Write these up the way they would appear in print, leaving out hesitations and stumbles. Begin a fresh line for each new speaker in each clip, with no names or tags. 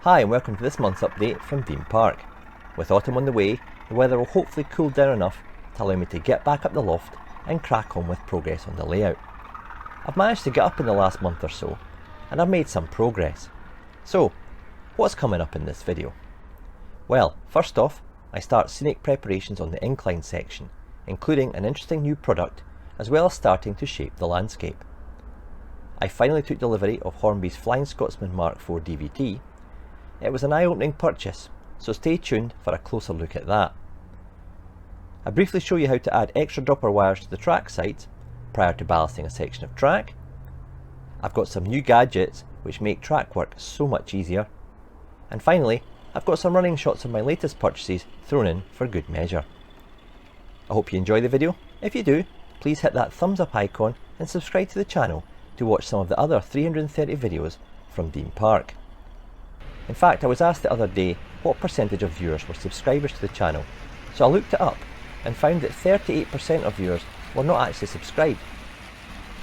Hi and welcome to this month's update from Dean Park. With autumn on the way, the weather will hopefully cool down enough to allow me to get back up the loft and crack on with progress on the layout. I've managed to get up in the last month or so, and I've made some progress. So, what's coming up in this video? Well, first off, I start Scenic preparations on the Incline section, including an interesting new product, as well as starting to shape the landscape. I finally took delivery of Hornby's Flying Scotsman Mark IV DVT. It was an eye-opening purchase, so stay tuned for a closer look at that. I briefly show you how to add extra dropper wires to the track sides prior to ballasting a section of track. I've got some new gadgets which make track work so much easier. And finally, I've got some running shots of my latest purchases thrown in for good measure. I hope you enjoy the video. If you do, please hit that thumbs up icon and subscribe to the channel to watch some of the other 330 videos from Dean Park. In fact, I was asked the other day what percentage of viewers were subscribers to the channel, so I looked it up and found that 38% of viewers were not actually subscribed.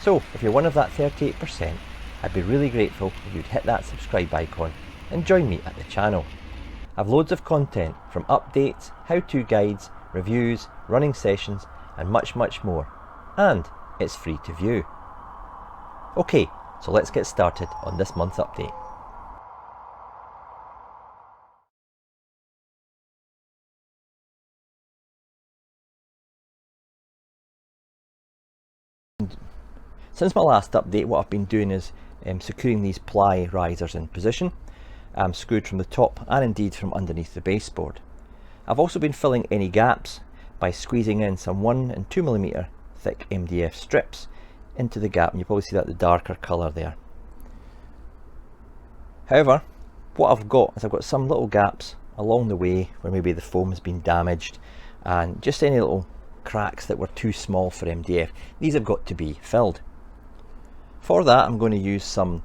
So if you're one of that 38%, I'd be really grateful if you'd hit that subscribe icon and join me at the channel. I've loads of content from updates, how-to guides, reviews, running sessions and much more, and it's free to view. Okay, so let's get started on this month's update. Since my last update, what I've been doing is securing these ply risers in position, screwed from the top and indeed from underneath the baseboard. I've also been filling any gaps by squeezing in some 1 and 2mm thick MDF strips into the gap, and you probably see that the darker colour there. However, what I've got is I've got some little gaps along the way where maybe the foam has been damaged and just any little cracks that were too small for MDF. These have got to be filled. For that, I'm going to use some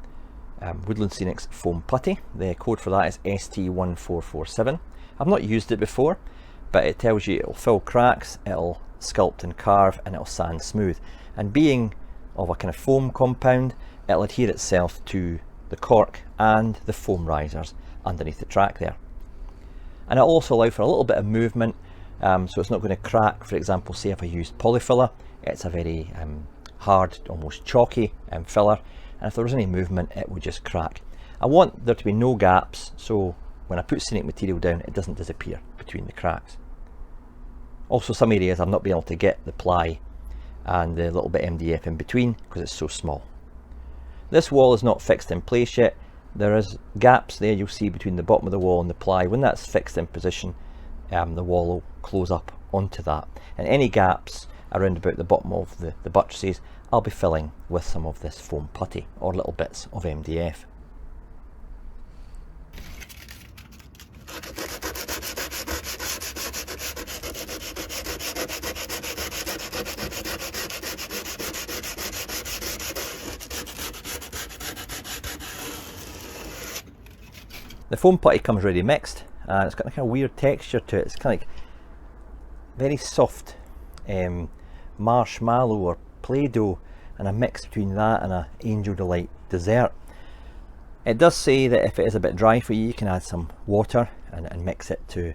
Woodland Scenic's foam putty. The code for that is ST1447. I've not used it before, but it tells you it'll fill cracks, it'll sculpt and carve, and it'll sand smooth. And being of a kind of foam compound, it'll adhere itself to the cork and the foam risers underneath the track there. And it'll also allow for a little bit of movement, so it's not going to crack. For example, say if I used polyfiller, it's a very hard, almost chalky filler, and if there was any movement it would just crack. I want there to be no gaps, so when I put Scenic material down it doesn't disappear between the cracks. Also, some areas I've not been able to get the ply and the little bit MDF in between because it's so small. This wall is not fixed in place yet. There is gaps there you'll see between the bottom of the wall and the ply. When that's fixed in position, the wall will close up onto that, and any gaps around about the bottom of the buttresses I'll be filling with some of this foam putty or little bits of MDF. The foam putty comes ready mixed, and it's got a kind of weird texture to it. It's kind of like very soft marshmallow or Play-Doh, and a mix between that and a Angel Delight dessert. It does say that if it is a bit dry for you, you can add some water and mix it to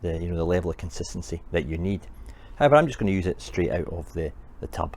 the the level of consistency that you need. However, I'm just going to use it straight out of the tub.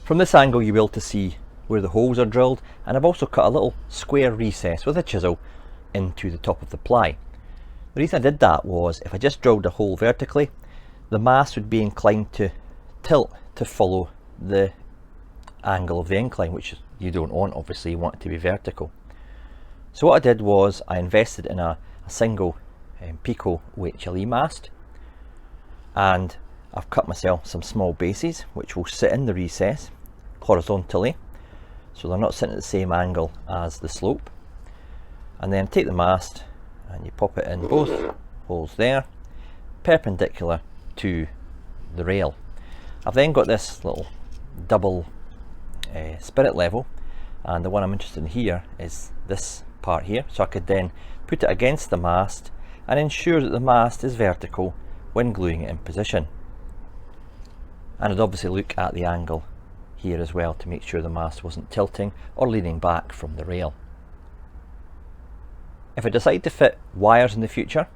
From this angle you'll be able to see where the holes are drilled, and I've also cut a little square recess with a chisel into the top of the ply. The reason I did that was if I just drilled a hole vertically, the mast would be inclined to tilt to follow the angle of the incline, which you don't want. Obviously you want it to be vertical. So what I did was I invested in a single peco OHLE mast, and I've cut myself some small bases which will sit in the recess horizontally, so they're not sitting at the same angle as the slope. And then take the mast and you pop it in both holes there, perpendicular to the rail. I've then got this little double spirit level, and the one I'm interested in here is this part here, so I could then put it against the mast and ensure that the mast is vertical when gluing it in position. And I'd obviously look at the angle here as well to make sure the mast wasn't tilting or leaning back from the rail. If I decide to fit wires in the future,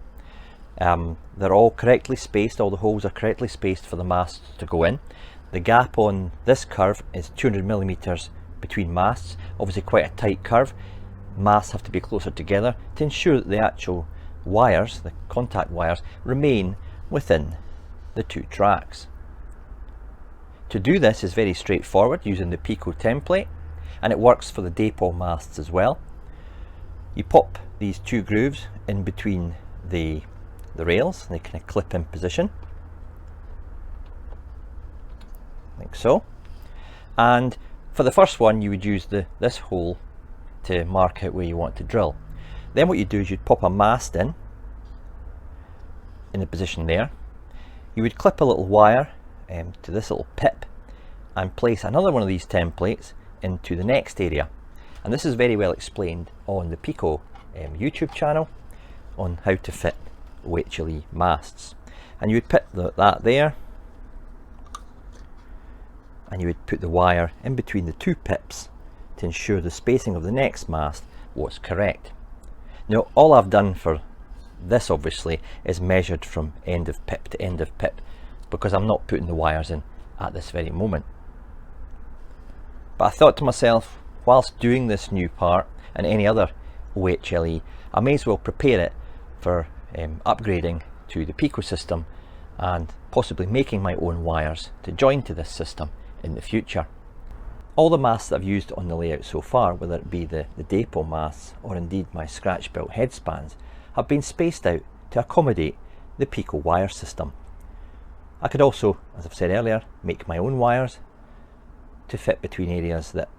they're all correctly spaced, all the holes are correctly spaced for the mast to go in. The gap on this curve is 200mm between masts, obviously quite a tight curve. Masts have to be closer together to ensure that the actual wires, the contact wires, remain within the two tracks. To do this is very straightforward using the peco template, and it works for the dipole masts as well. You pop these two grooves in between the rails, and they kind of clip in position like so. And for the first one you would use this hole to mark out where you want to drill. Then what you do is you'd pop a mast in the position there. You would clip a little wire to this little pip and place another one of these templates into the next area. And this is very well explained on the peco YouTube channel on how to fit OHLE masts. And you would put that there, and you would put the wire in between the two pips to ensure the spacing of the next mast was correct. Now all I've done for this obviously is measured from end of pip to end of pip, because I'm not putting the wires in at this very moment. But I thought to myself, whilst doing this new part and any other OHLE, I may as well prepare it for upgrading to the peco system and possibly making my own wires to join to this system in the future. All the masts that I've used on the layout so far, whether it be the dipole masts or indeed my scratch built headspans, have been spaced out to accommodate the peco wire system. I could also, as I've said earlier, make my own wires to fit between areas that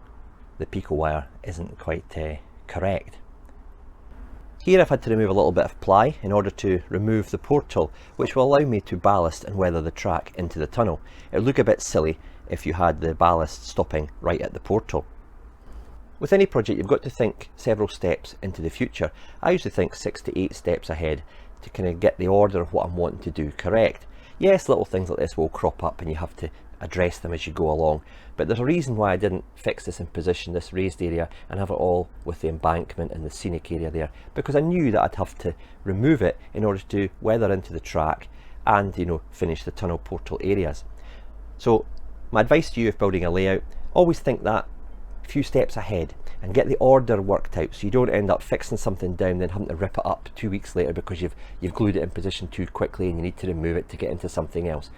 the peco wire isn't quite correct. Here I've had to remove a little bit of ply in order to remove the portal, which will allow me to ballast and weather the track into the tunnel. It would look a bit silly if you had the ballast stopping right at the portal. With any project you've got to think several steps into the future. I usually think 6 to 8 steps ahead to kind of get the order of what I'm wanting to do correct. Yes, little things like this will crop up and you have to address them as you go along, but there's a reason why I didn't fix this in position, this raised area, and have it all with the embankment and the scenic area there, because I knew that I'd have to remove it in order to weather into the track and, you know, finish the tunnel portal areas. So my advice to you if building a layout, always think that few steps ahead and get the order worked out, so you don't end up fixing something down then having to rip it up 2 weeks later because you've glued it in position too quickly and you need to remove it to get into something else.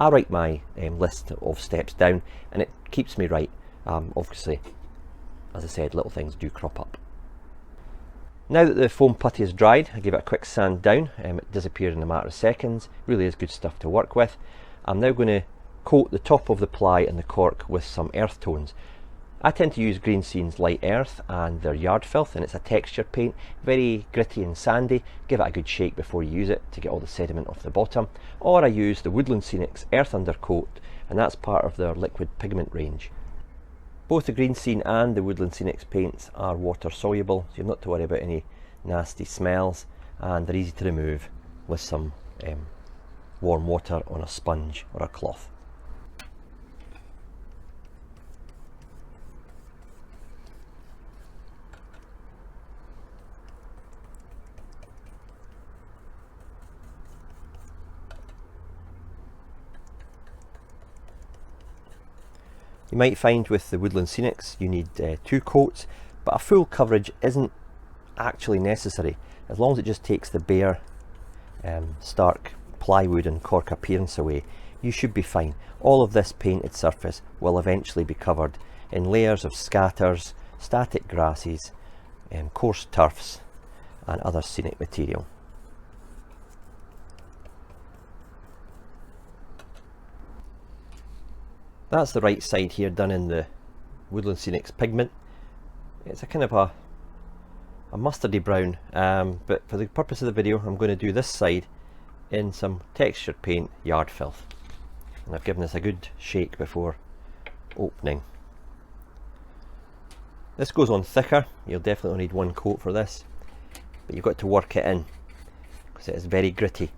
I write my list of steps down and it keeps me right. Obviously, as I said, little things do crop up. Now that the foam putty is dried, I give it a quick sand down. It disappeared in a matter of seconds. Really is good stuff to work with. I'm now going to coat the top of the ply and the cork with some earth tones. I tend to use Green Scene's Light Earth and their Yard Filth, and it's a texture paint, very gritty and sandy. Give it a good shake before you use it to get all the sediment off the bottom. Or I use the Woodland Scenic's Earth Undercoat, and that's part of their liquid pigment range. Both the Green Scene and the Woodland Scenic's paints are water soluble, so you have not to worry about any nasty smells, and they're easy to remove with some warm water on a sponge or a cloth. You might find with the Woodland Scenics you need 2 coats, but a full coverage isn't actually necessary. As long as it just takes the bare stark plywood and cork appearance away, you should be fine. All of this painted surface will eventually be covered in layers of scatters, static grasses, coarse turfs and other scenic material. That's the right side here, done in the Woodland Scenics pigment. It's a kind of a mustardy brown, but for the purpose of the video I'm going to do this side in some textured paint, yard filth, and I've given this a good shake before opening. This goes on thicker. You'll definitely need 1 coat for this, but you've got to work it in because it is very gritty.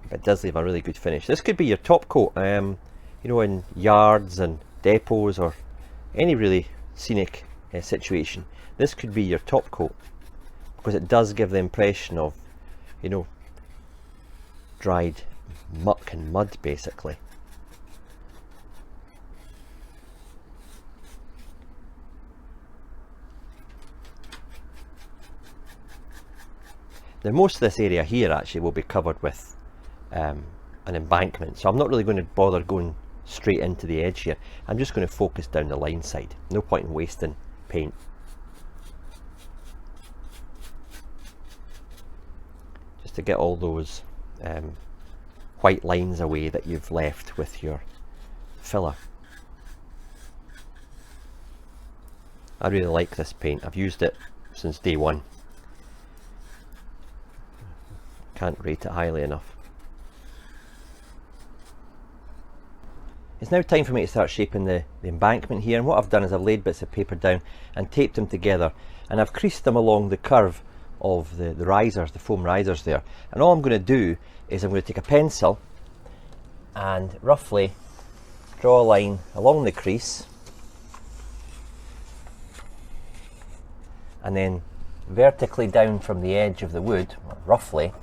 But it does leave a really good finish. This could be your top coat, you know, in yards and depots or any really scenic situation. This could be your top coat because it does give the impression of, you know, dried muck and mud basically. Now most of this area here actually will be covered with an embankment, so I'm not really going to bother going straight into the edge here. I'm just going to focus down the line side. No point in wasting paint. Just to get all those white lines away that you've left with your filler. I really like this paint. I've used it since day one. Can't rate it highly enough. It's now time for me to start shaping the embankment here, and what I've done is I've laid bits of paper down and taped them together, and I've creased them along the curve of the risers, the foam risers there. And all I'm going to do is I'm going to take a pencil and roughly draw a line along the crease, and then vertically down from the edge of the wood, roughly,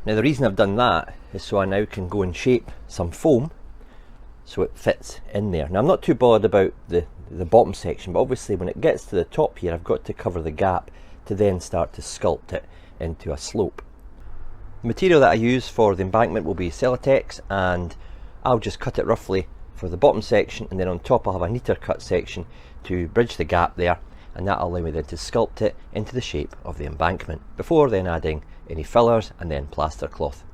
now the reason I've done that is so I now can go and shape some foam so it fits in there. Now I'm not too bothered about the bottom section, but obviously when it gets to the top here I've got to cover the gap to then start to sculpt it into a slope. The material that I use for the embankment will be Celotex, and I'll just cut it roughly for the bottom section, and then on top I'll have a neater cut section to bridge the gap there, and that'll allow me then to sculpt it into the shape of the embankment before then adding any fillers and then plaster cloth.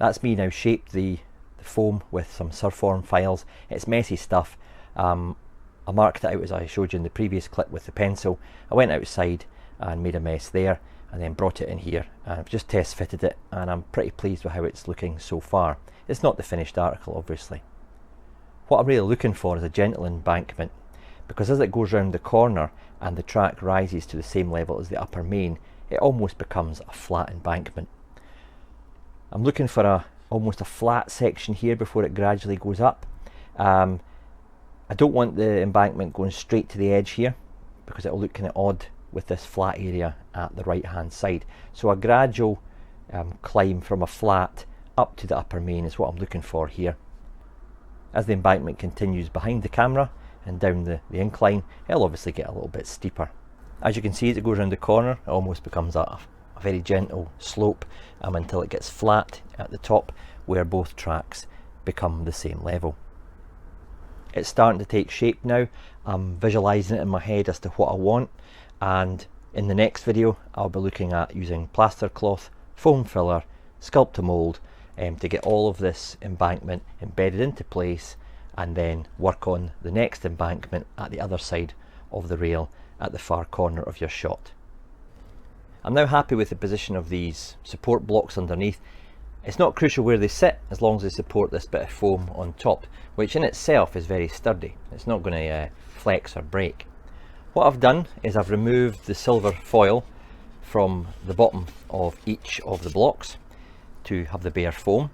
That's me now shaped the foam with some surform files. It's messy stuff. I marked it out as I showed you in the previous clip with the pencil. I went outside and made a mess there and then brought it in here, and I've just test fitted it, and I'm pretty pleased with how it's looking so far. It's not the finished article, obviously. What I'm really looking for is a gentle embankment, because as it goes round the corner and the track rises to the same level as the upper main, it almost becomes a flat embankment. I'm looking for almost a flat section here before it gradually goes up. I don't want the embankment going straight to the edge here, because it'll look kind of odd with this flat area at the right hand side. So a gradual climb from a flat up to the upper main is what I'm looking for here. As the embankment continues behind the camera and down the incline, it'll obviously get a little bit steeper. As you can see, as it goes around the corner, it almost becomes a very gentle slope until it gets flat at the top, where both tracks become the same level. It's starting to take shape now. I'm visualising it in my head as to what I want, and in the next video I'll be looking at using plaster cloth, foam filler, sculpt to mould to get all of this embankment embedded into place, and then work on the next embankment at the other side of the rail at the far corner of your shot. I'm now happy with the position of these support blocks underneath. It's not crucial where they sit as long as they support this bit of foam on top, which in itself is very sturdy. It's not going to flex or break. What I've done is I've removed the silver foil from the bottom of each of the blocks to have the bare foam.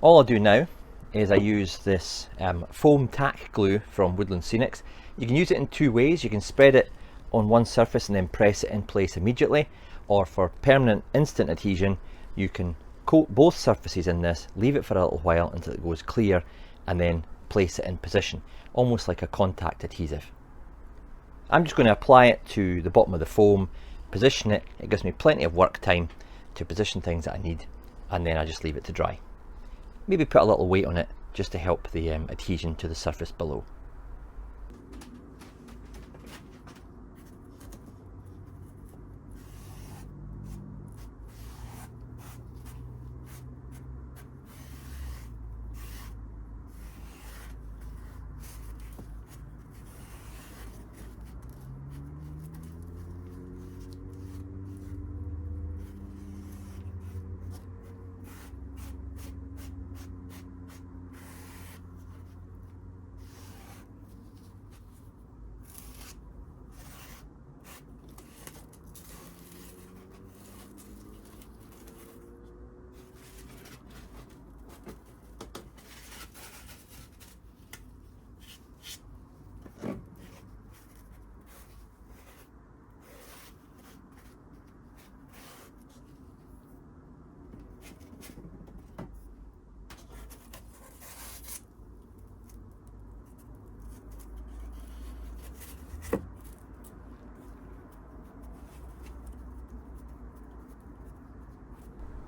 All I do now is I use this foam tack glue from Woodland Scenics. You can use it in two ways. You can spread it on one surface and then press it in place immediately, or for permanent instant adhesion you can coat both surfaces in this, leave it for a little while until it goes clear, and then place it in position, almost like a contact adhesive. I'm just going to apply it to the bottom of the foam, position it. It gives me plenty of work time to position things that I need, and then I just leave it to dry. Maybe put a little weight on it just to help the adhesion to the surface below.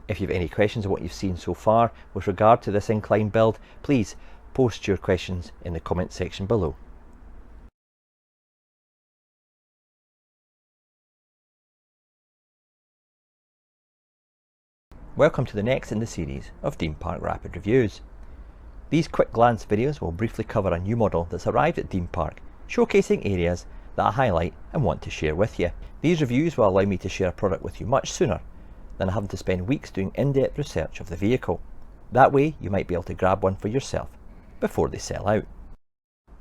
If you have any questions on what you've seen so far with regard to this incline build, please post your questions in the comment section below. Welcome to the next in the series of Dean Park Rapid Reviews. These quick glance videos will briefly cover a new model that's arrived at Dean Park, showcasing areas that I highlight and want to share with you. These reviews will allow me to share a product with you much sooner than having to spend weeks doing in-depth research of the vehicle. That way you might be able to grab one for yourself before they sell out.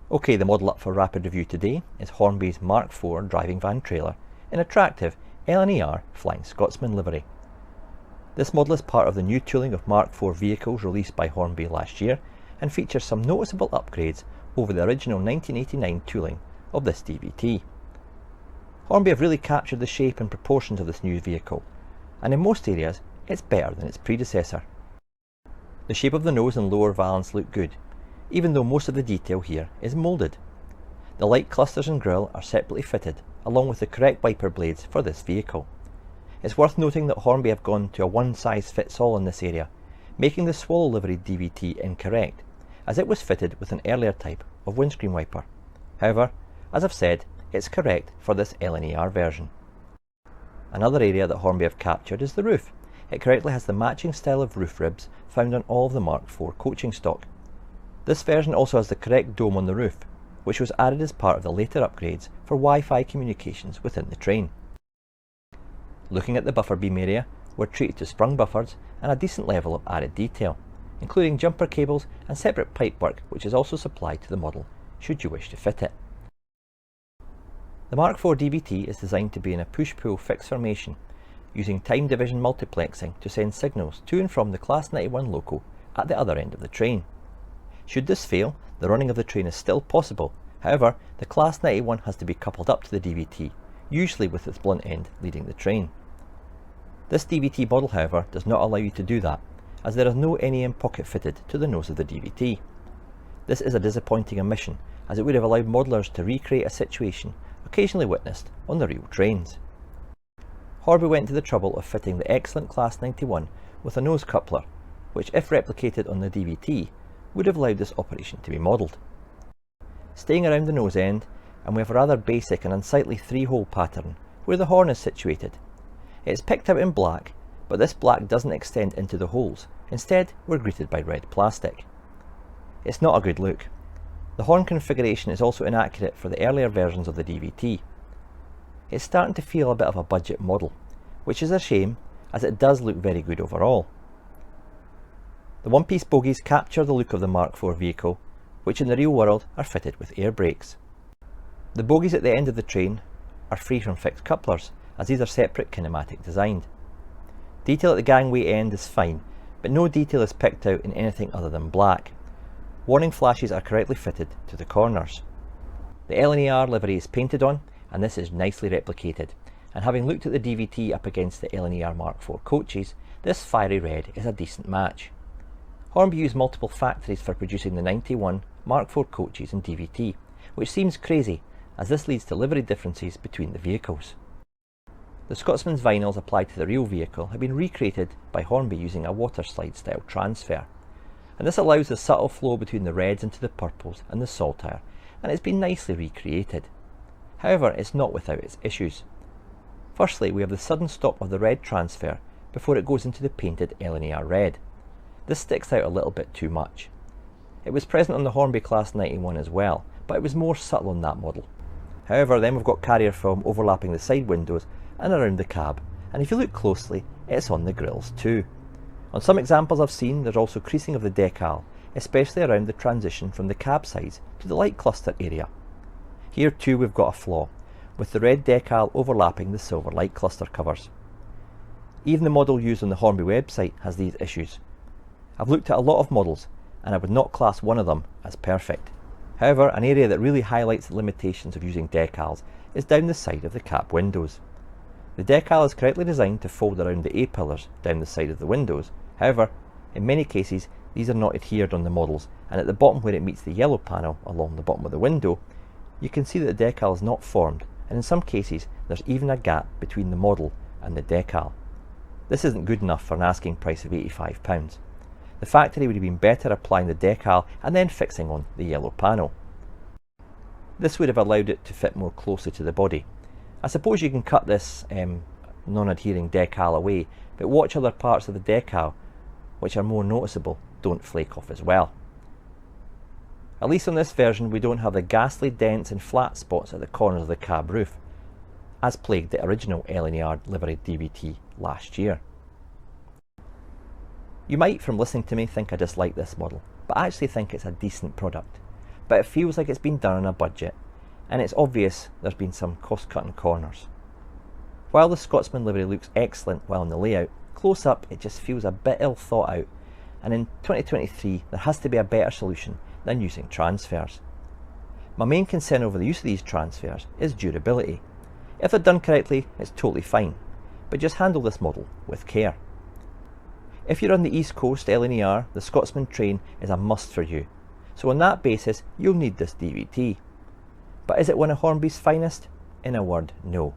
Okay, the model up for rapid review today is Hornby's Mark IV driving van trailer in attractive LNER Flying Scotsman livery. This model is part of the new tooling of Mark IV vehicles released by Hornby last year, and features some noticeable upgrades over the original 1989 tooling of this DVT. Hornby have really captured the shape and proportions of this new vehicle, and in most areas it's better than its predecessor. The shape of the nose and lower valance look good, even though most of the detail here is moulded. The light clusters and grille are separately fitted, along with the correct wiper blades for this vehicle. It's worth noting that Hornby have gone to a one-size-fits-all in this area, making the Swallow livery DVT incorrect, as it was fitted with an earlier type of windscreen wiper. However, as I've said, it's correct for this LNER version. Another area that Hornby have captured is the roof. it correctly has the matching style of roof ribs found on all of the Mark IV coaching stock. This version also has the correct dome on the roof, which was added as part of the later upgrades for Wi-Fi communications within the train. Looking at the buffer beam area, we're treated to sprung buffers and a decent level of added detail, including jumper cables and separate pipework, which is also supplied to the model should you wish to fit it. The Mark IV DVT is designed to be in a push-pull fixed formation, using time division multiplexing to send signals to and from the Class 91 loco at the other end of the train. Should this fail, the running of the train is still possible. However, the Class 91 has to be coupled up to the DVT, usually with its blunt end leading the train. This DVT model, however, does not allow you to do that, as there is no NEM pocket fitted to the nose of the DVT. This is a disappointing omission, as it would have allowed modelers to recreate a situation occasionally witnessed on the real trains. Hornby went to the trouble of fitting the excellent Class 91 with a nose coupler, which if replicated on the DVT, would have allowed this operation to be modelled. Staying around the nose end, and we have a rather basic and unsightly 3-hole pattern where the horn is situated. It's picked out in black, but this black doesn't extend into the holes. Instead, we're greeted by red plastic. It's not a good look. The horn configuration is also inaccurate for the earlier versions of the DVT. It's starting to feel a bit of a budget model, which is a shame, as it does look very good overall. The one-piece bogies capture the look of the Mark IV vehicle, which in the real world are fitted with air brakes. The bogies at the end of the train are free from fixed couplers, as these are separate kinematic designed. Detail at the gangway end is fine, but no detail is picked out in anything other than black. Warning flashes are correctly fitted to the corners. The LNER livery is painted on, and this is nicely replicated, and having looked at the DVT up against the LNER Mark IV coaches, this fiery red is a decent match. Hornby used multiple factories for producing the 91 Mark IV coaches and DVT, which seems crazy, as this leads to livery differences between the vehicles. The Scotsman's vinyls applied to the real vehicle have been recreated by Hornby using a water slide style transfer, and this allows the subtle flow between the reds into the purples and the saltire, and it's been nicely recreated. However, it's not without its issues. Firstly, we have the sudden stop of the red transfer before it goes into the painted LNER red. This sticks out a little bit too much. It was present on the Hornby Class 91 as well, but it was more subtle on that model. However, then we've got carrier film overlapping the side windows and around the cab, and if you look closely, it's on the grills too. On some examples I've seen, there's also creasing of the decal, especially around the transition from the cab sides to the light cluster area. Here too we've got a flaw, with the red decal overlapping the silver light cluster covers. Even the model used on the Hornby website has these issues. I've looked at a lot of models, and I would not class one of them as perfect. However, an area that really highlights the limitations of using decals is down the side of the cab windows. The decal is correctly designed to fold around the A-pillars down the side of the windows. However, in many cases these are not adhered on the models, and at the bottom where it meets the yellow panel along the bottom of the window, you can see that the decal is not formed, and in some cases there's even a gap between the model and the decal. This isn't good enough for an asking price of £85. The factory would have been better applying the decal and then fixing on the yellow panel. This would have allowed it to fit more closely to the body. I suppose you can cut this non-adhering decal away, but watch other parts of the decal, which are more noticeable, don't flake off as well. At least on this version we don't have the ghastly dents and flat spots at the corners of the cab roof, as plagued the original LNER livery DVT last year. You might, from listening to me, think I dislike this model, but I actually think it's a decent product. But it feels like it's been done on a budget, and it's obvious there's been some cost-cutting corners. While the Scotsman livery looks excellent while in the layout, close up it just feels a bit ill thought out, and in 2023 there has to be a better solution than using transfers. My main concern over the use of these transfers is durability. If they're done correctly, it's totally fine, but just handle this model with care. If you're on the East Coast LNER, the Scotsman train is a must for you, so on that basis you'll need this DVT. But is it one of Hornby's finest? In a word, no,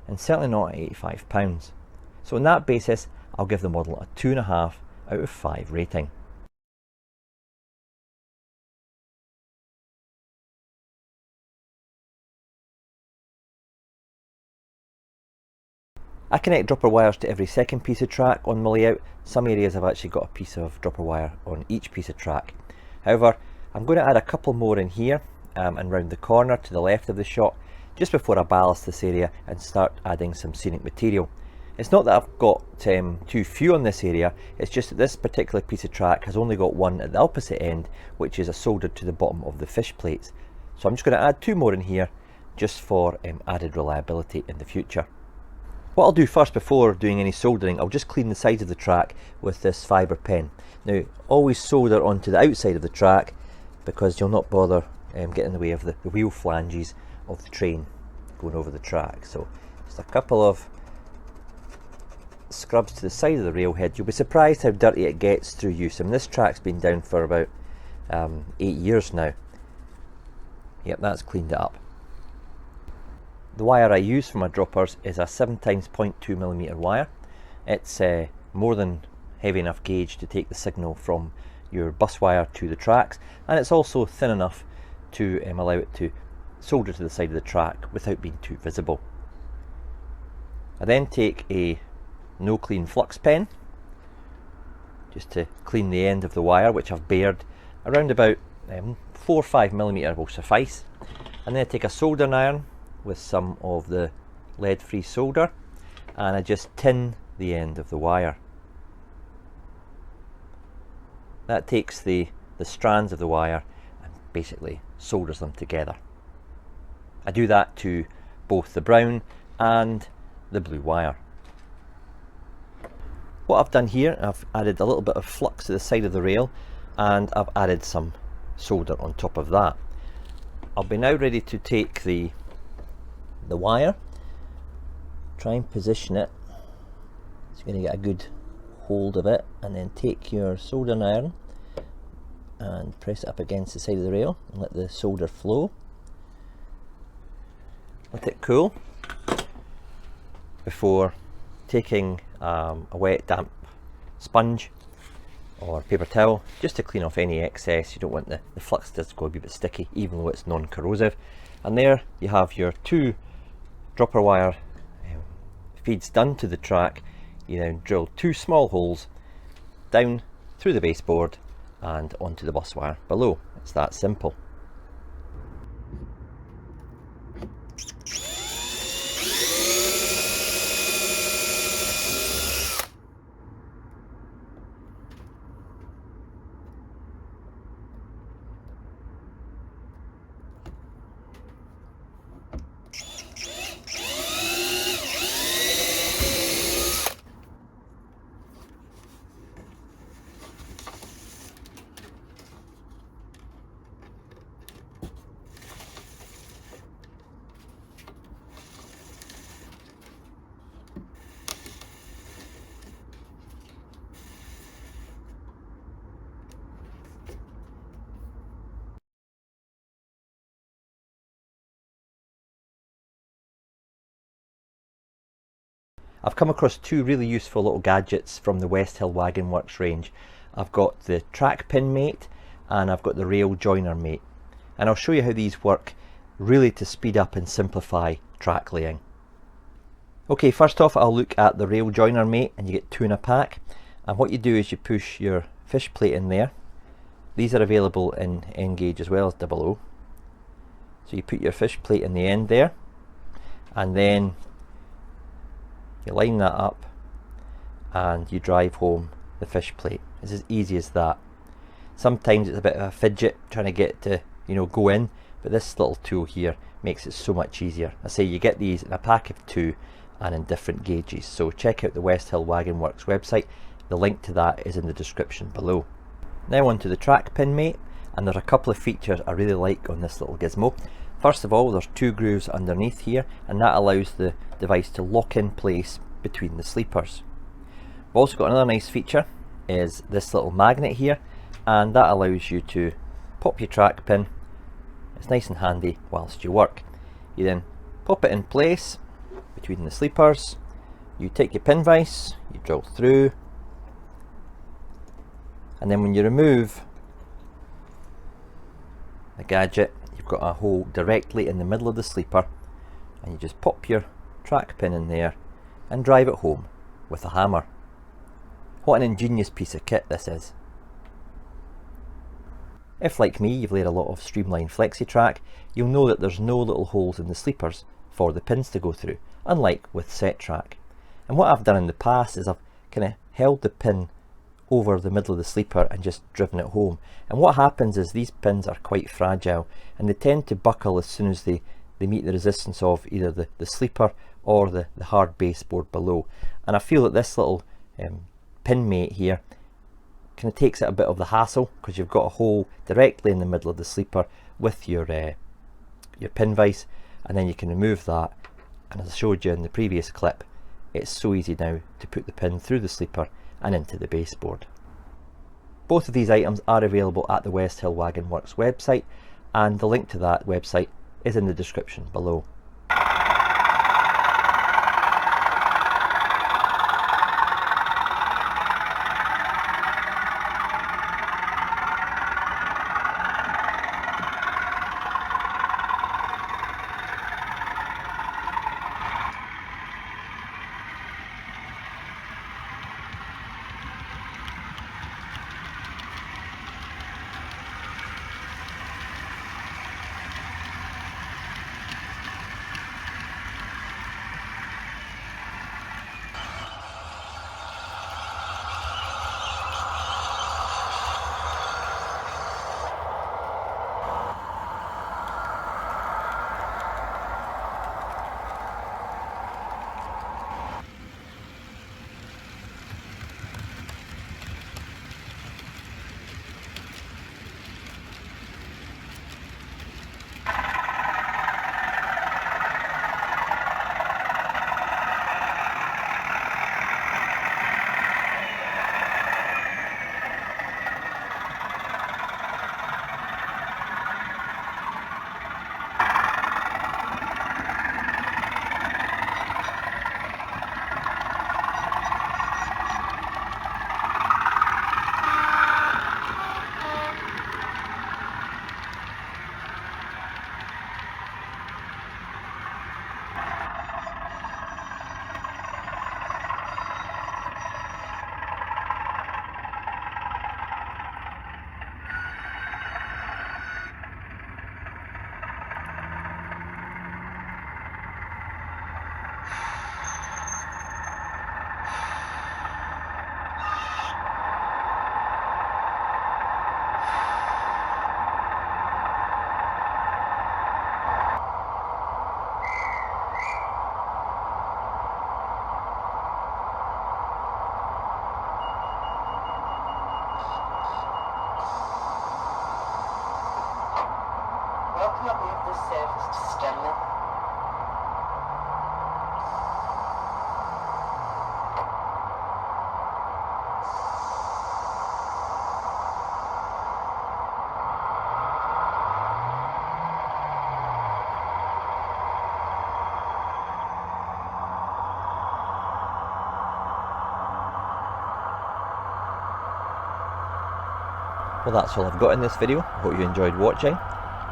and certainly not at £85. So on that basis I'll give the model a 2.5 out of 5 rating. I connect dropper wires to every second piece of track on my layout. Some areas I've actually got a piece of dropper wire on each piece of track. However, I'm going to add a couple more in here and round the corner to the left of the shot just before I ballast this area and start adding some scenic material. It's not that I've got too few on this area, it's just that this particular piece of track has only got one at the opposite end, which is soldered to the bottom of the fish plates. So I'm just going to add 2 more in here just for added reliability in the future. What I'll do first before doing any soldering, I'll just clean the sides of the track with this fibre pen. Now always solder onto the outside of the track because you'll not bother getting in the way of the wheel flanges of the train going over the track. So just a couple of scrubs to the side of the railhead. You'll be surprised how dirty it gets through use. I mean, this track's been down for about 8 years now. Yep, that's cleaned it up. The wire I use for my droppers is a 7x 0.2mm wire. It's more than heavy enough gauge to take the signal from your bus wire to the tracks, and it's also thin enough to allow it to solder to the side of the track without being too visible. I then take a no clean flux pen just to clean the end of the wire, which I've bared. Around about 4 or 5mm will suffice. And then I take a soldering iron with some of the lead free solder and I just tin the end of the wire. That takes the strands of the wire and basically solders them together. I do that to both the brown and the blue wire. What I've done here, I've added a little bit of flux to the side of the rail and I've added some solder on top of that. I'll be now ready to take the wire, try and position it so you're going to get a good hold of it, and then take your soldering iron and press it up against the side of the rail and let the solder flow. Let it cool before taking a wet damp sponge or paper towel just to clean off any excess. You don't want the flux to go a bit sticky even though it's non-corrosive. And there you have your 2 dropper wire feeds done to the track. You now drill 2 small holes down through the baseboard and onto the bus wire below. It's that simple. I've come across 2 really useful little gadgets from the OHLE Wagon Works range. I've got the track pin mate and I've got the rail joiner mate, and I'll show you how these work really to speed up and simplify track laying. Okay, first off I'll look at the rail joiner mate, and you get 2 in a pack, and what you do is you push your fish plate in there. These are available in N gauge as well as 00. So you put your fish plate in the end there, and then you line that up and you drive home the fish plate. It's as easy as that. Sometimes it's a bit of a fidget trying to get to go in, but this little tool here makes it so much easier. I say you get these in a pack of 2 and in different gauges, so check out the OHLE Wagon Works website. The link to that is in the description below. Now onto the track pin mate, and there's a couple of features I really like on this little gizmo. First of all, there's 2 grooves underneath here, and that allows the device to lock in place between the sleepers. We've also got another nice feature, is this little magnet here, and that allows you to pop your track pin. It's nice and handy whilst you work. You then pop it in place between the sleepers, you take your pin vise, you drill through, and then when you remove the gadget, you've got a hole directly in the middle of the sleeper, and you just pop your track pin in there and drive it home with a hammer. What an ingenious piece of kit this is. If, like me, you've laid a lot of streamlined flexi-track, you'll know that there's no little holes in the sleepers for the pins to go through, unlike with set track. And what I've done in the past is I've kind of held the pin over the middle of the sleeper and just driven it home. And what happens is these pins are quite fragile and they tend to buckle as soon as they meet the resistance of either the sleeper or the hard baseboard below. And I feel that this little pin mate here kind of takes it a bit of the hassle, because you've got a hole directly in the middle of the sleeper with your pin vise, and then you can remove that. And as I showed you in the previous clip, it's so easy now to put the pin through the sleeper and into the baseboard. Both of these items are available at the Westhill Wagon Works website, and the link to that website is in the description below.
Welcome aboard this service to Scenic.
Well, that's all I've got in this video. I hope you enjoyed watching.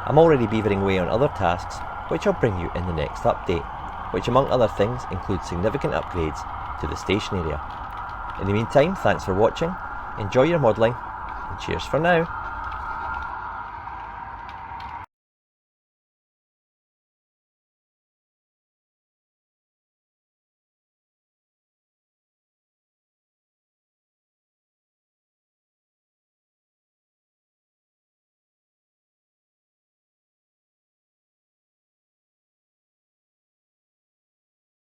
I'm already beavering away on other tasks, which I'll bring you in the next update, which among other things includes significant upgrades to the station area. In the meantime, thanks for watching, enjoy your modelling, and cheers for now.